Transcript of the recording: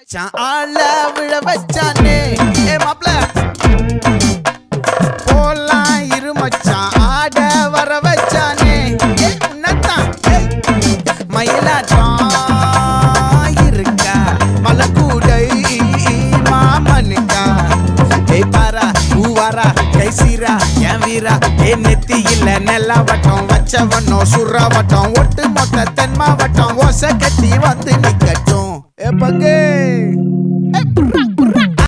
மச்சான் ஆள விழ வச்சானே ஏ மாப்ள போலாம் இரு மச்சான் ஆட வர வச்சானே ஏ உன்னத்தான் மயிலாட்டம் இருக்கா மலக்கூடை மாமனுக்கா ஏய் பாரா பூவாரா கைசீரா என் வீரா ஏ நெத்தி இல்ல நெல்லா வட்டம் வச்சவனோ சுறா வட்டம் ஒட்டு மொத்த தென் மாவட்டம் ஓசை கட்டி வந்து நிக்கட்டும் ஏ பங்கே